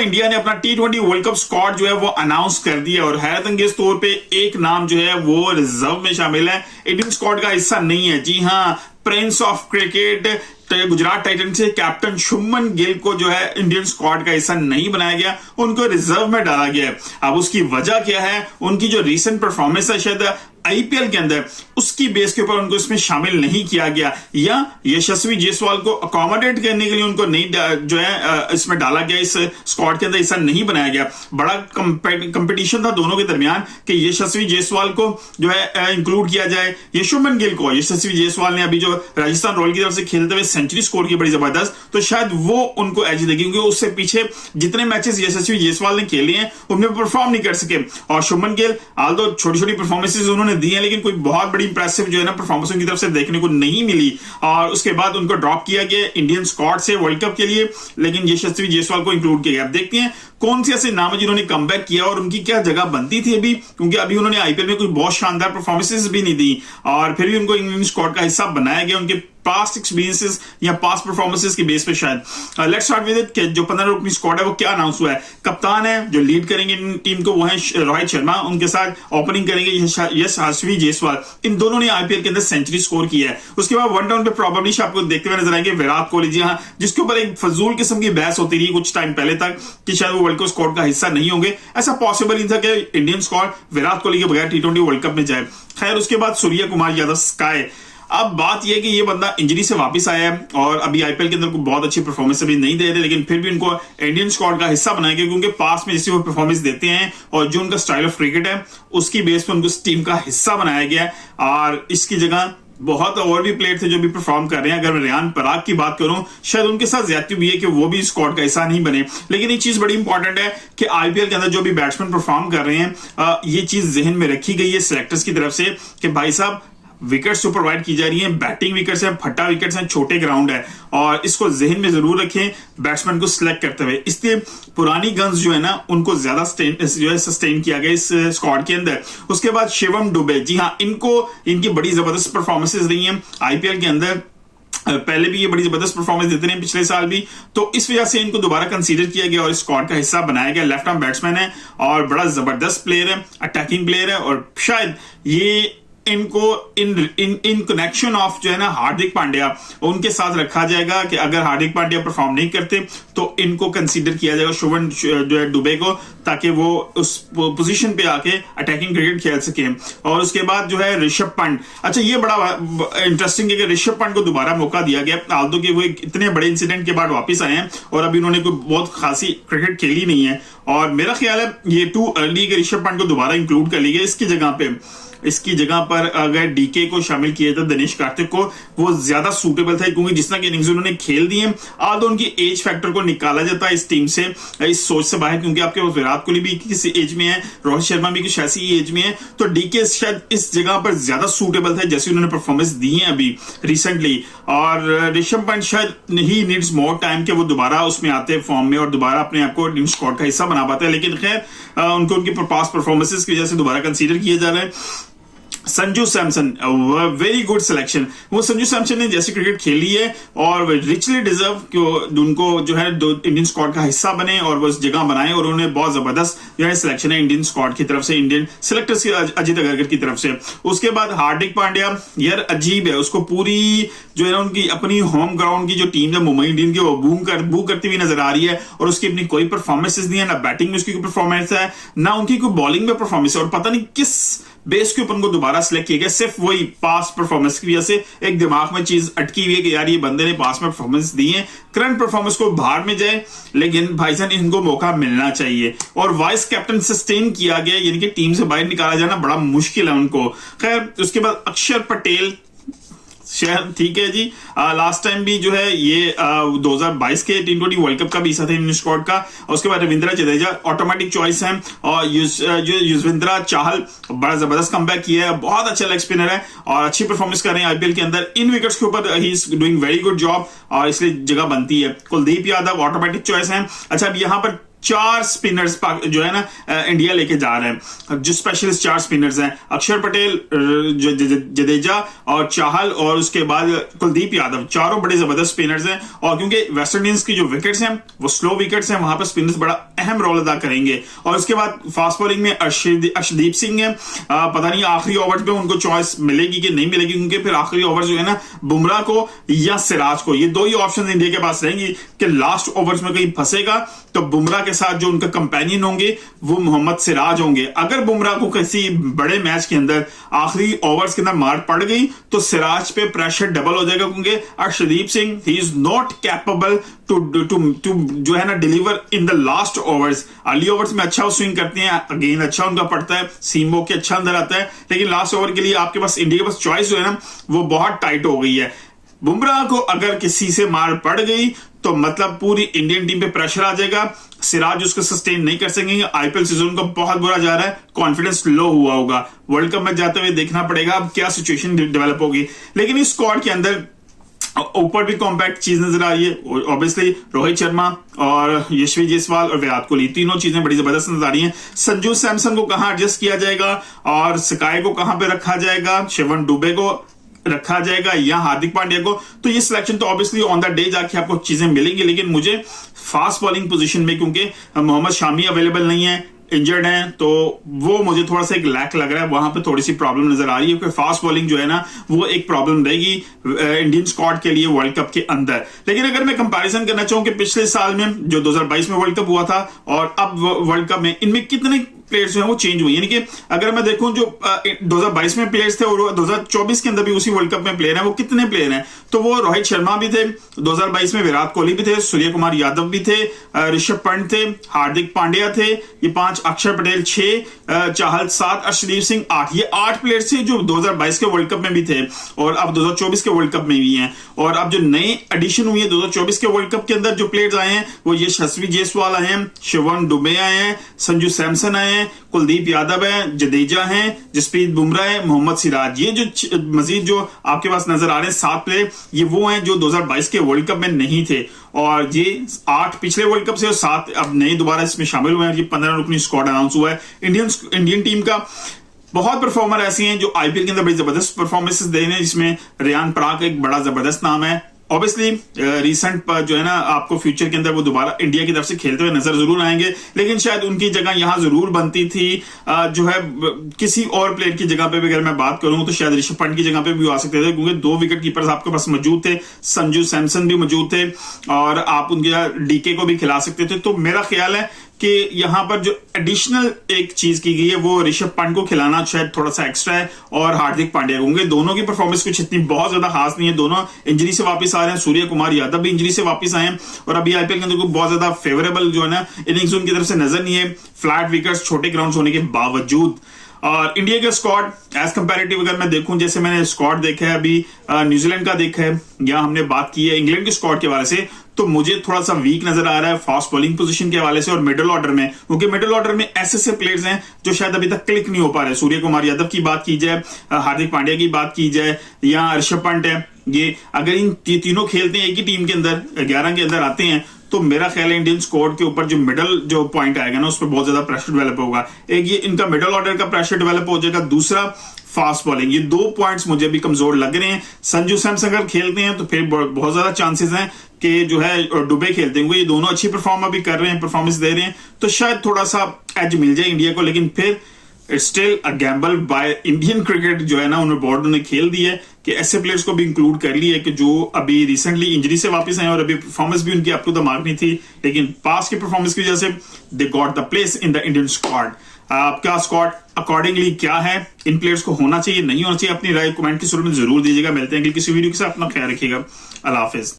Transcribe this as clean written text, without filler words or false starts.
India ने अपना T20 world cup squad जो है वो अनाउंस कर दिया और हैरत अंगेज तौर पे एक नाम जो है वो रिजर्व में शामिल है, इंडियन स्क्वाड का हिस्सा नहीं है। जी हाँ, Prince of cricket Gujarat Titans से कैप्टन शुभमन गिल को जो है इंडियन स्क्वाड का हिस्सा नहीं बनाया गया, उनको रिजर्व में डाला गया है। अब उसकी वजह क्या है? उनकी जो रीसेंट परफॉर्मेंस है शायद आईपीएल के अंदर, उसकी बेस के ऊपर उनको इसमें शामिल नहीं किया गया, या यशस्वी जायसवाल को अकोमोडेट करने के लिए उनको नहीं जो है इसमें डाला गया, इस स्क्वाड के अंदर हिस्सा नहीं बनाया गया। बड़ा कंपटीशन था दोनों के दरमियान कि यशस्वी जायसवाल को जो है इंक्लूड किया जाए, ये शुभमन गिल को। यशस्वी जायसवाल ने अभी जो राजस्थान रॉयल की तरफ से खेलते हुए सेंचुरी स्कोर की बड़ी जबरदस्त, तो शायद वो उनको एज देगी, क्योंकि उससे पीछे जितने मैचेस यशस्वी जायसवाल ने खेले हैं उनमें परफॉर्म नहीं कर सके। और शुभमन गिल आल्दो छोटी छोटी परफॉर्मेंसेस उन्होंने दी है, लेकिन कोई बहुत बड़ी इंप्रेसिव जो है ना परफॉर्मेंस उनकी तरफ से देखने को नहीं मिली, और उसके बाद उनको ड्रॉप किया गया इंडियन स्क्वाड से वर्ल्ड कप के लिए, लेकिन यशस्वी जायसवाल को इंक्लूड किया गया। अब देखते हैं कौन से ऐसे नाम है जिन्होंने कमबैक किया और उनकी क्या जगह बनती थी अभी, क्योंकि अभी उन्होंने आईपीएल में कोई बहुत शानदार परफॉर्मेंसेस भी नहीं दी और फिर भी उनको इंडियन स्क्वाड का हिस्सा बनाया गया उनके पास्ट एक्सपीरियंसेस या पास्ट परफॉर्मेंसेस की बेस पे शायद। लेट्स स्टार्ट विद इट, जो 15 रुकनी स्क्वाड है वो क्या अनाउंस हुआ है। कप्तान है जो लीड करेंगे टीम को वो है रोहित शर्मा, उनके साथ ओपनिंग करेंगे यशस्वी जायसवाल। इन दोनों ने आईपीएल के अंदर सेंचुरी स्कोर किया है। उसके बाद वन डाउन पे प्रॉब्लली आपको देखते हुए नजर आएंगे विराट कोहली, जी हाँ, जिसके ऊपर एक फजूल किस्म की बहस होती रही कुछ टाइम पहले तक कि शायद वो वर्ल्ड कप स्क्वाड का हिस्सा नहीं होंगे। ऐसा पॉसिबल नहीं था कि इंडियन स्क्वाड विराट कोहली के बगैर T20 वर्ल्ड कप में जाए। खैर, उसके बाद सूर्य कुमार यादव स्काई। अब बात यह है कि ये बंदा इंजरी से वापस आया है और अभी आईपीएल के अंदर को बहुत अच्छी परफॉर्मेंस अभी नहीं दे रहे, लेकिन फिर भी उनको इंडियन स्क्वाड का हिस्सा बनाया गया, क्योंकि पास में जैसे वो परफॉर्मेंस देते हैं और जो उनका स्टाइल ऑफ क्रिकेट है उसकी बेस पर उनको इस टीम का हिस्सा बनाया गया। और इसकी जगह बहुत और भी प्लेयर थे जो भी परफॉर्म कर रहे हैं। अगर मैं रेयान पराग की बात करूं, शायद उनके साथ ज्यादती भी है कि वो भी स्क्वाड का हिस्सा नहीं बने, लेकिन एक चीज बड़ी इंपॉर्टेंट है कि आईपीएल के अंदर जो भी बैट्समैन परफॉर्म कर रहे हैं, ये चीज जहन में रखी गई है सिलेक्टर्स की तरफ से कि भाई साहब विकेट्स जो प्रोवाइड की जा रही हैं, बैटिंग विकेट्स हैं, फटा विकेट्स हैं, छोटे ग्राउंड है, और इसको जहन में जरूर रखें बैट्समैन को सिलेक्ट करते हुए। इसलिए पुरानी गन्स जो है ना उनको ज्यादा जो है सस्टेन किया गया इस स्क्वाड के अंदर। उसके बाद शिवम दुबे, जी हाँ, इनकी बड़ी जबरदस्त परफॉर्मेंसेज रही हैं आईपीएल के अंदर। पहले भी ये बड़ी जबरदस्त परफॉर्मेंस देते रहे पिछले साल भी, तो इस वजह से इनको दोबारा कंसीडर किया गया और स्क्वाड का हिस्सा बनाया गया। लेफ्ट आर्म बैट्समैन है और बड़ा जबरदस्त प्लेयर है, अटैकिंग प्लेयर है, और शायद ये इनको इन कनेक्शन ऑफ जो है ना हार्दिक पांड्या उनके साथ रखा जाएगा कि अगर हार्दिक पांड्या परफॉर्म नहीं करते तो इनको कंसीडर किया जाएगा शुभन जो है दुबे को, ताकि वो उस पोजीशन पे आके अटैकिंग क्रिकेट खेल सके। और उसके बाद जो है ऋषभ पंत, अच्छा ये बड़ा इंटरेस्टिंग है कि ऋषभ पंत को दोबारा मौका दिया गया, आल्दो के वो इतने बड़े इंसिडेंट के बाद वापस आए हैं और अभी उन्होंने कोई बहुत खासी क्रिकेट खेली नहीं है, और मेरा ख्याल है ये टू अर्ली के ऋषभ पंत को दोबारा इंक्लूड कर लिया। इसकी जगह पर अगर डीके को शामिल किया था, दिनेश कार्तिक को, वो ज्यादा सूटेबल था, क्योंकि जिस तरह की इनिंग्स उन्होंने खेल दी है, आदो उनकी एज फैक्टर को निकाला जाता है इस टीम से, इस सोच से बाहर, क्योंकि आपके पास विराट कोहली भी किसी एज में है, रोहित शर्मा भी कुछ ऐसी एज में है, तो डीके शायद इस जगह पर ज्यादा सूटेबल था जैसे उन्होंने परफॉर्मेंस दी है अभी रिसेंटली। और ऋषभ पंत शायद ही नीड्स मोर टाइम कि वो दोबारा उसमें आते हैं फॉर्म में और दोबारा अपने आप को टीम स्क्वाड का हिस्सा बना पाते हैं, लेकिन खैर उनको उनकी पास्ट परफॉर्मेंसेस की वजह से दोबारा कंसीडर किया जा रहा है। Sanju Samson, very good selection. वो संजू सैमसन ने जैसी क्रिकेट खेली है और रिचली डिजर्व कि उनको जो है इंडियन स्क्वाड का हिस्सा बने और वो उस जगह बनाए, और उन्होंने बहुत जबरदस्त जो है सिलेक्शन है इंडियन स्क्वाड की तरफ से, इंडियन सिलेक्टर्स की, अजित अगरकर की तरफ से। उसके बाद हार्दिक पांड्या, यार अजीब है, उसको पूरी जो है ना उनकी अपनी होम ग्राउंड की जो टीम है मुंबई इंडियन की, वो बू करती हुई नजर आ रही है, और उसकी अपनी कोई परफॉर्मेंसेस नहीं है, ना बैटिंग में उसकी कोई परफॉर्मेंस है, ना उनकी कोई बॉलिंग में परफॉर्मेंस है, और पता नहीं किस बेस के ऊपर उनको दोबारा सिलेक्ट किया गया, सिर्फ वही पास परफॉर्मेंस की वजह से एक दिमाग में चीज अटकी हुई है कि यार ये बंदे ने पास में परफॉर्मेंस दी है, करंट परफॉर्मेंस को बाहर में जाए, लेकिन भाईजान इनको मौका मिलना चाहिए। और वाइस कैप्टन सस्टेन किया गया, यानी कि टीम से बाहर निकाला जाना बड़ा मुश्किल है उनको। खैर, उसके बाद अक्षर पटेल, शायद ठीक है जी, लास्ट टाइम भी जो है ये 2022 के T20 वर्ल्ड कप का भी हिस्सा था इंडियन स्क्वाड का। और उसके बाद रविंद्र जडेजा ऑटोमेटिक चॉइस है, और युजवेंद्र चाहल बड़ा जबरदस्त कमबैक किया है, बहुत अच्छा लेग स्पिनर है और अच्छी परफॉर्मेंस कर रहे हैं आईपीएल के अंदर। इन विकेट्स के ऊपर he is doing very good job और इसलिए जगह बनती है। कुलदीप यादव ऑटोमेटिक चॉइस है। अच्छा, अब यहाँ पर 4 स्पिनर्स जो है ना इंडिया लेके जा रहे हैं, जो स्पेशलिस्ट 4 स्पिनर्स हैं, अक्षर पटेल, जडेजा और चाहल और उसके बाद कुलदीप यादव, चारों बड़े जबरदस्त स्पिनर्स हैं। और क्योंकि वेस्ट इंडीज की जो विकेट्स हैं वो स्लो विकेट्स हैं, वहां पर स्पिनर्स बड़ा अहम रोल अदा करेंगे। और उसके बाद फास्ट बॉलिंग में अर्शदीप सिंह है, पता नहीं आखिरी ओवर्स में उनको चॉइस मिलेगी कि नहीं मिलेगी, क्योंकि फिर आखिरी ओवर जो है ना बुमराह को या सिराज को, ये दो ही ऑप्शन इंडिया के पास रहेंगी कि लास्ट ओवर्स में कहीं फंसेगा तो बुमराह के साथ जो उनका कंपेनियन होंगे वो मोहम्मद सिराज होंगे। अगर बुमराह को किसी बड़े मैच के अंदर आखिरी ओवर्स के अंदर मार पड़ गई तो सिराज पे प्रेशर डबल हो जाएगा, क्योंकि Arshdeep Singh he is not capable to जो है ना deliver in the last overs. Early overs में अच्छा स्विंग करते हैं, अगेन अच्छा उनका पड़ता है, सीमो के अच्छा अंदर आता है, लेकिन लास्ट ओवर के लिए आपके पास इंडिया के पास चॉइस जो है ना वो बहुत टाइट हो गई है। बुमराह को अगर किसी से मार पड़ गई तो मतलब पूरी इंडियन टीम पे प्रेशर आ जाएगा, सिराज उसको सस्टेन नहीं कर सकेंगे। आईपीएल सीजन का बहुत बुरा जा रहा है, कॉन्फिडेंस लो हुआ होगा, वर्ल्ड कप में जाते हुए देखना पड़ेगा अब क्या सिचुएशन डेवलप होगी। लेकिन इस स्क्वाड के अंदर ऊपर भी कॉम्पैक्ट चीज नजर आ रही है। ऑब्वियसली रोहित शर्मा और यशस्वी जायसवाल और विराट कोहली, तीनों चीजें बड़ी जबरदस्त नजर आ रही हैं। संजू सैमसन को कहां एडजस्ट किया जाएगा और स्काई को कहां पे रखा जाएगा, शिवन दुबे को रखा जाएगा या हार्दिक पांड्या को, तो ये सिलेक्शन तो ऑब्वियसली ऑन द डे जाके आपको चीजें मिलेंगी। लेकिन मुझे फास्ट बॉलिंग पोजीशन में, क्योंकि मोहम्मद शामी अवेलेबल नहीं है, इंजर्ड हैं, तो वो मुझे थोड़ा सा एक लैक लग रहा है, वहां पे थोड़ी सी प्रॉब्लम नजर आ रही है, क्योंकि फास्ट बॉलिंग जो है ना वो एक प्रॉब्लम रहेगी इंडियन स्क्वाड के लिए वर्ल्ड कप के अंदर। लेकिन अगर मैं कंपैरिजन करना चाहूं कि पिछले साल में जो 2022 में वर्ल्ड कप हुआ था और अब वर्ल्ड कप में, इनमें कितने प्लेयर्स जो है वो चेंज हुए, यानी कि अगर मैं देखूं जो 2022 में प्लेयर्स थे और 2024 के अंदर भी उसी वर्ल्ड कप में प्लेयर हैं, वो कितने प्लेयर हैं, तो वो रोहित शर्मा भी थे 2022 में, विराट कोहली भी थे, सूर्य कुमार यादव भी थे, ऋषभ पंत थे, हार्दिक पांड्या थे, ये 5, अक्षर पटेल 6, चाहल 7, अर्शदीप सिंह 8, ये 8 प्लेयर्स थे जो 2022 के वर्ल्ड कप में भी थे और अब 2024 के वर्ल्ड कप में भी हैं। और अब जो नए एडिशन हुई है 2024 के वर्ल्ड कप के अंदर जो प्लेयर्स आए हैं वो यशस्वी जायसवाल आए हैं, शिवन दुबे आए हैं, संजू सैमसन आए हैं, कुलदीप यादव है, जडेजा है, जसप्रीत बुमराह है, मोहम्मद सिराज, ये जो मजीद जो आपके पास नजर आ रहे हैं 7 प्लेयर, ये वो हैं जो 2022 के वर्ल्ड कप में नहीं थे। और ये 8 पिछले वर्ल्ड कप से और 7 अब नए दोबारा इसमें शामिल हुए हैं। ये 15 रुकनी स्क्वाड अनाउंस हुआ है। इंडियन टीम का बहुत परफॉर्मर ऐसे हैं जो आईपीएल के अंदर बड़ी जबरदस्त परफॉर्मेंसेस दे रहे हैं, जिसमें रियान पराग एक बड़ा जबरदस्त नाम है। ऑब्वियसली रिसेंट जो है ना आपको फ्यूचर के अंदर वो दोबारा इंडिया की तरफ से खेलते हुए नजर जरूर आएंगे, लेकिन शायद उनकी जगह यहां जरूर बनती थी जो है किसी और प्लेयर की जगह पे भी अगर मैं बात करूं तो शायद ऋषभ पंत की जगह पे भी आ सकते थे, क्योंकि 2 विकेट कीपर्स आपके पास मौजूद थे, संजू सैमसन भी मौजूद थे और आप उनके डीके को भी खिला सकते थे। तो मेरा ख्याल है कि यहां पर जो एडिशनल एक चीज की गई है वो ऋषभ पंत को खिलाना शायद थोड़ा सा एक्स्ट्रा है और हार्दिक पांड्या को, क्योंकि दोनों की परफॉर्मेंस कुछ इतनी बहुत ज्यादा खास नहीं है, दोनों इंजरी से वापस आ रहे हैं, सूर्य कुमार यादव भी इंजरी से वापस आए हैं और अभी आईपीएल के अंदर बहुत ज्यादा फेवरेबल जो है ना इनिंग्स उनकी तरफ से नजर नहीं है, फ्लैट विकेट्स, छोटे ग्राउंड होने के बावजूद। और इंडिया के स्क्वाड एज कंपैरेटिव अगर मैं देखूं, जैसे मैंने स्क्वाड देखा है अभी न्यूजीलैंड का देखा है या हमने बात की है इंग्लैंड के स्क्वाड के हवाले से, तो मुझे थोड़ा सा वीक नजर आ रहा है फास्ट बॉलिंग पोजीशन के हवाले से और मिडिल ऑर्डर में, क्योंकि मिडिल ऑर्डर में ऐसे प्लेयर्स हैं जो शायद अभी तक क्लिक नहीं हो पा रहे। सूर्य कुमार यादव की बात की जाए, हार्दिक पांड्या की बात की जाए या ऋषभ पंत है, ये अगर इन तीनों खेलते हैं एक ही टीम के अंदर 11 के अंदर आते हैं तो मेरा ख्याल है इंडियन स्क्वाड के ऊपर जो मिडल जो पॉइंट आएगा ना उस पर बहुत ज्यादा प्रेशर डेवलप होगा। एक ये इनका मिडल ऑर्डर का प्रेशर डेवलप हो जाएगा, दूसरा फास्ट बॉलिंग, ये 2 पॉइंट्स मुझे भी कमजोर लग रहे हैं। संजू सैमसन अगर खेलते हैं तो फिर बहुत ज्यादा चांसेस हैं कि जो है दुबे खेलते हैं, ये दोनों अच्छी परफॉर्म भी कर रहे हैं, परफॉर्मेंस दे रहे हैं, तो शायद थोड़ा सा एज मिल जाए इंडिया को। लेकिन फिर it's still a gamble by Indian cricket जो है ना उन्होंने बोर्ड ने खेल दी है कि ऐसे प्लेयर्स को भी इंक्लूड कर लिया है कि जो अभी रिसेंटली इंजरी से वापस आए और अभी परफॉर्मेंस भी उनकी अप टू द मार्क नहीं थी, लेकिन पास की परफॉर्मेंस की वजह से they got the place in the Indian squad. आपका स्क्वाड अकॉर्डिंगली क्या है, इन प्लेयर्स को होना चाहिए नहीं होना चाहिए, अपनी राय कमेंट की सूरत में जरूर दीजिएगा। मिलते हैं अगली किसी वीडियो के साथ, अपना ख्याल रखिएगा। अल्लाह हाफिज।